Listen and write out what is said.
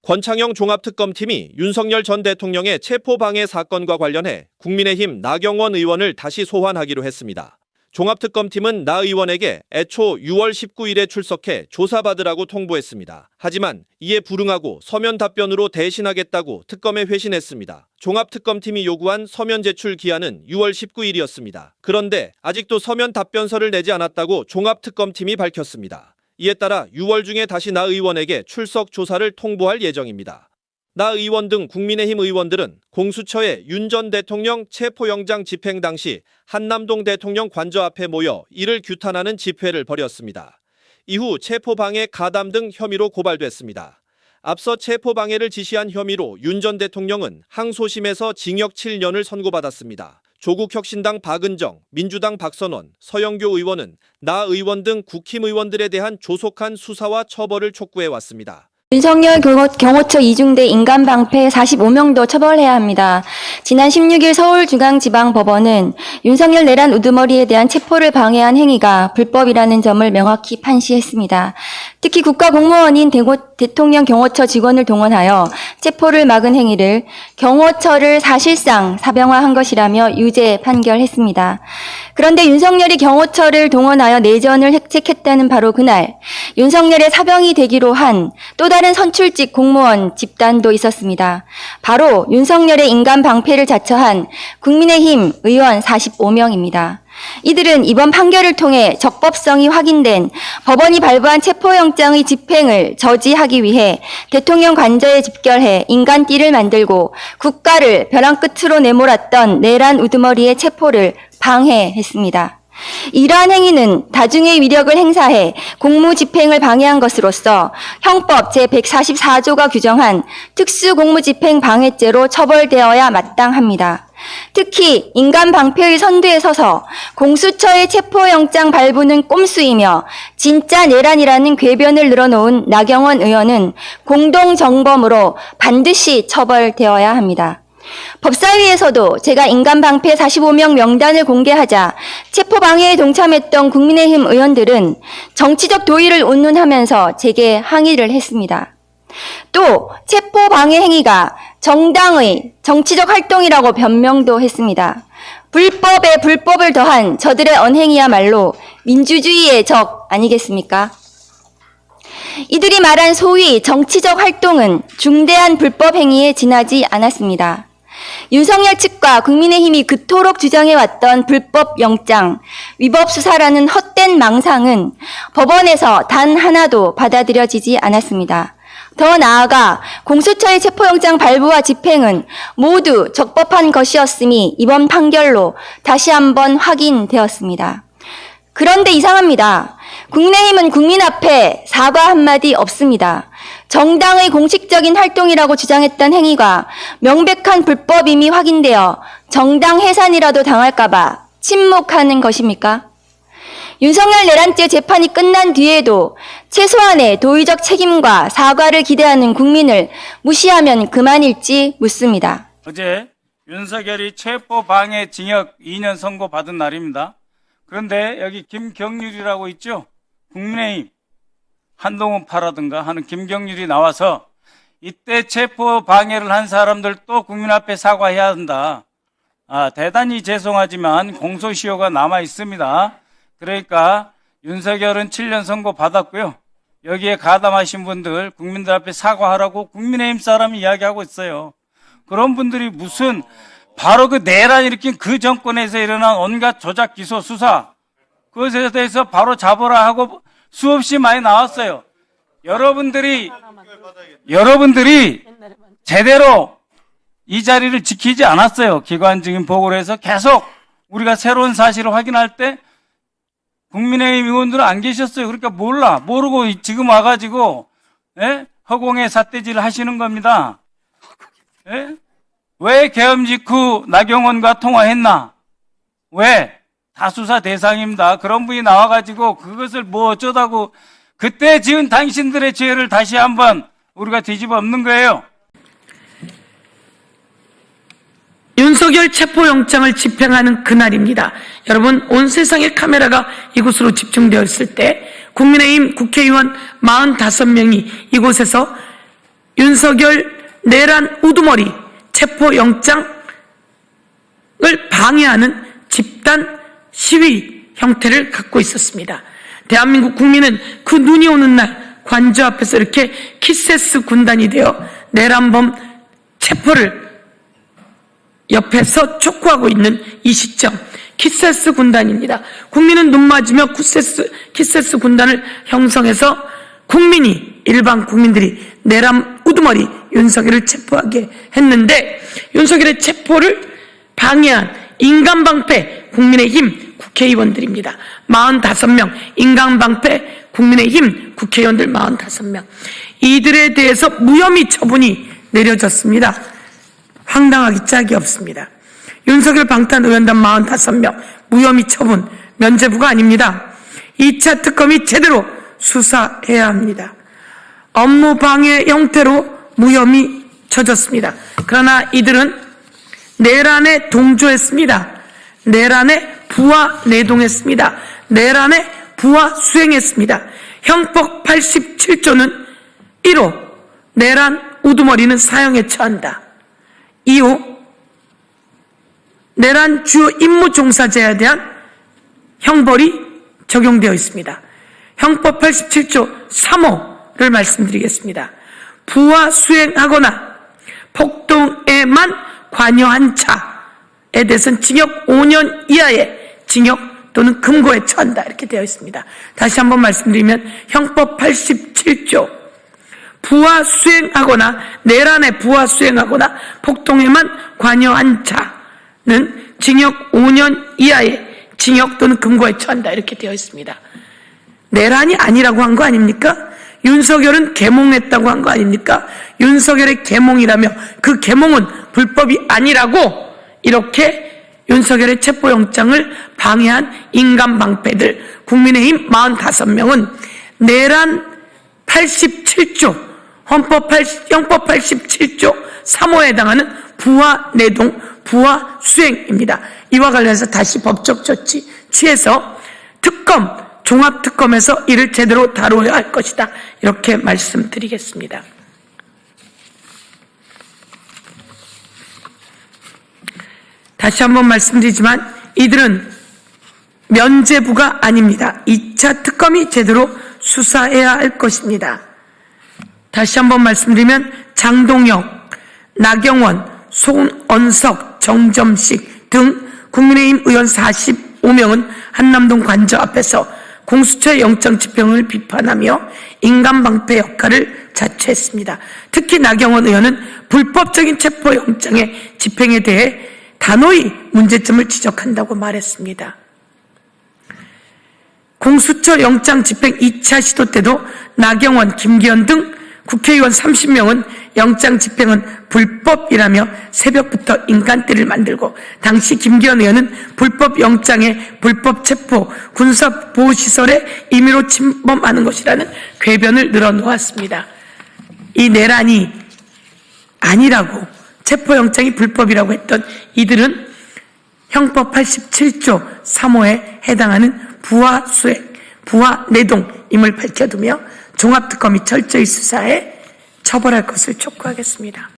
권창영 종합특검팀이 윤석열 전 대통령의 체포방해 사건과 관련해 국민의힘 나경원 의원을 다시 소환하기로 했습니다. 종합특검팀은 나 의원에게 애초 6월 19일에 출석해 조사받으라고 통보했습니다. 하지만 이에 불응하고 서면 답변으로 대신하겠다고 특검에 회신했습니다. 종합특검팀이 요구한 서면 제출 기한은 6월 19일이었습니다. 그런데 아직도 서면 답변서를 내지 않았다고 종합특검팀이 밝혔습니다. 이에 따라 6월 중에 다시 나 의원에게 출석 조사를 통보할 예정입니다. 나 의원 등 국민의힘 의원들은 공수처에 윤 전 대통령 체포영장 집행 당시 한남동 대통령 관저 앞에 모여 이를 규탄하는 집회를 벌였습니다. 이후 체포방해 가담 등 혐의로 고발됐습니다. 앞서 체포방해를 지시한 혐의로 윤 전 대통령은 항소심에서 징역 7년을 선고받았습니다. 조국혁신당 박은정, 민주당 박선원, 서영교 의원은 나 의원 등 국힘 의원들에 대한 조속한 수사와 처벌을 촉구해왔습니다. 윤석열 경호처 이중대 인간방패 45명도 처벌해야 합니다. 지난 16일 서울중앙지방법원은 윤석열 내란 우두머리에 대한 체포를 방해한 행위가 불법이라는 점을 명확히 판시했습니다. 특히 국가공무원인 대통령 경호처 직원을 동원하여 체포를 막은 행위를 경호처를 사실상 사병화한 것이라며 유죄 판결했습니다. 그런데 윤석열이 경호처를 동원하여 내전을 획책했다는 바로 그날 윤석열의 사병이 되기로 한 또 다른 선출직 공무원 집단도 있었습니다. 바로 윤석열의 인간 방패를 자처한 국민의힘 의원 45명입니다. 이들은 이번 판결을 통해 적법성이 확인된 법원이 발부한 체포영장의 집행을 저지하기 위해 대통령 관저에 집결해 인간띠를 만들고 국가를 벼랑 끝으로 내몰았던 내란 우두머리의 체포를 방해했습니다. 이러한 행위는 다중의 위력을 행사해 공무집행을 방해한 것으로서 형법 제144조가 규정한 특수공무집행 방해죄로 처벌되어야 마땅합니다. 특히 인간 방패의 선두에 서서 공수처의 체포영장 발부는 꼼수이며 진짜 내란이라는 궤변을 늘어놓은 나경원 의원은 공동정범으로 반드시 처벌되어야 합니다. 법사위에서도 제가 인간방패 45명 명단을 공개하자 체포방해에 동참했던 국민의힘 의원들은 정치적 도의를 운운하면서 제게 항의를 했습니다. 또 체포방해 행위가 정당의 정치적 활동이라고 변명도 했습니다. 불법에 불법을 더한 저들의 언행이야말로 민주주의의 적 아니겠습니까? 이들이 말한 소위 정치적 활동은 중대한 불법 행위에 지나지 않았습니다. 윤석열 측과 국민의힘이 그토록 주장해왔던 불법 영장, 위법 수사라는 헛된 망상은 법원에서 단 하나도 받아들여지지 않았습니다. 더 나아가 공수처의 체포영장 발부와 집행은 모두 적법한 것이었음이 이번 판결로 다시 한번 확인되었습니다. 그런데 이상합니다. 국민의힘은 국민 앞에 사과 한마디 없습니다. 정당의 공식적인 활동이라고 주장했던 행위가 명백한 불법임이 확인되어 정당 해산이라도 당할까봐 침묵하는 것입니까? 윤석열 내란죄 재판이 끝난 뒤에도 최소한의 도의적 책임과 사과를 기대하는 국민을 무시하면 그만일지 묻습니다. 어제 윤석열이 체포방해 징역 2년 선고받은 날입니다. 그런데 여기 김경률이라고 있죠? 국민의힘 한동훈 파라든가 하는 김경률이 나와서 이때 체포 방해를 한 사람들 또 국민 앞에 사과해야 한다. 대단히 죄송하지만 공소시효가 남아 있습니다. 그러니까 윤석열은 7년 선고 받았고요. 여기에 가담하신 분들 국민들 앞에 사과하라고 국민의힘 사람이 이야기하고 있어요. 그런 분들이 무슨 바로 그 내란 일으킨 그 정권에서 일어난 온갖 조작 기소 수사 그것에 대해서 바로 잡으라 하고 수없이 많이 나왔어요. 여러분들이 제대로 이 자리를 지키지 않았어요. 기관적인 보고를 해서 계속 우리가 새로운 사실을 확인할 때 국민의힘 의원들은 안 계셨어요. 그러니까 모르고 지금 와가지고 허공에 삿대질을 하시는 겁니다. 왜 계엄 직후 나경원과 통화했나? 왜? 다 수사 대상입니다. 그런 분이 나와가지고 그것을 뭐 어쩌다고 그때 지은 당신들의 죄를 다시 한번 우리가 뒤집어 엎는 거예요. 윤석열 체포영장을 집행하는 그날입니다. 여러분, 온 세상의 카메라가 이곳으로 집중되어 있을 때 국민의힘 국회의원 45명이 이곳에서 윤석열 내란 우두머리 체포영장을 방해하는 집단 시위 형태를 갖고 있었습니다. 대한민국 국민은 그 눈이 오는 날 관저 앞에서 이렇게 키세스 군단이 되어 내란범 체포를 옆에서 촉구하고 있는 이 시점, 키세스 군단입니다. 국민은 눈 맞으며 키세스 군단을 형성해서 일반 국민들이 내란 우두머리 윤석열을 체포하게 했는데, 윤석열의 체포를 방해한 인간방패 국민의힘 국회의원들입니다. 45명, 인간방패 국민의힘 국회의원들 45명. 이들에 대해서 무혐의 처분이 내려졌습니다. 황당하기 짝이 없습니다. 윤석열 방탄의원단 45명 무혐의 처분, 면죄부가 아닙니다. 2차 특검이 제대로 수사해야 합니다. 업무 방해 형태로 무혐의 쳐졌습니다. 그러나 이들은 내란에 동조했습니다. 내란에 부하 내동했습니다. 내란에 부하 수행했습니다. 형법 87조는 1호 내란 우두머리는 사형에 처한다. 2호 내란 주요 임무 종사자에 대한 형벌이 적용되어 있습니다. 형법 87조 3호를 말씀드리겠습니다. 부하 수행하거나 폭동에만 관여한 자에 대해서는 징역 5년 이하의 징역 또는 금고에 처한다, 이렇게 되어 있습니다. 다시 한번 말씀드리면 형법 87조 부하 수행하거나 내란에 부하 수행하거나 폭동에만 관여한 자는 징역 5년 이하의 징역 또는 금고에 처한다, 이렇게 되어 있습니다. 내란이 아니라고 한 거 아닙니까? 윤석열은 계몽했다고 한 거 아닙니까? 윤석열의 계몽이라며 그 계몽은 불법이 아니라고 이렇게 윤석열의 체포영장을 방해한 인간방패들 국민의힘 45명은 내란 87조 형법 87조 3호에 해당하는 부하 내동, 부하 수행입니다. 이와 관련해서 다시 법적 조치 취해서 종합특검에서 이를 제대로 다뤄야 할 것이다, 이렇게 말씀드리겠습니다. 다시 한번 말씀드리지만 이들은 면죄부가 아닙니다. 2차 특검이 제대로 수사해야 할 것입니다. 다시 한번 말씀드리면 장동혁, 나경원, 손언석, 정점식 등 국민의힘 의원 45명은 한남동 관저 앞에서 공수처의 영장 집행을 비판하며 인간방패 역할을 자처했습니다. 특히 나경원 의원은 불법적인 체포영장의 집행에 대해 단호히 문제점을 지적한다고 말했습니다. 공수처 영장 집행 2차 시도 때도 나경원, 김기현 등 국회의원 30명은 영장 집행은 불법이라며 새벽부터 인간떼를 만들고, 당시 김기현 의원은 불법 영장에 불법 체포, 군사보호시설에 임의로 침범하는 것이라는 궤변을 늘어놓았습니다. 이 내란이 아니라고, 체포영장이 불법이라고 했던 이들은 형법 87조 3호에 해당하는 부하 수행, 부하 내동임을 밝혀두며 종합특검이 철저히 수사해 처벌할 것을 촉구하겠습니다.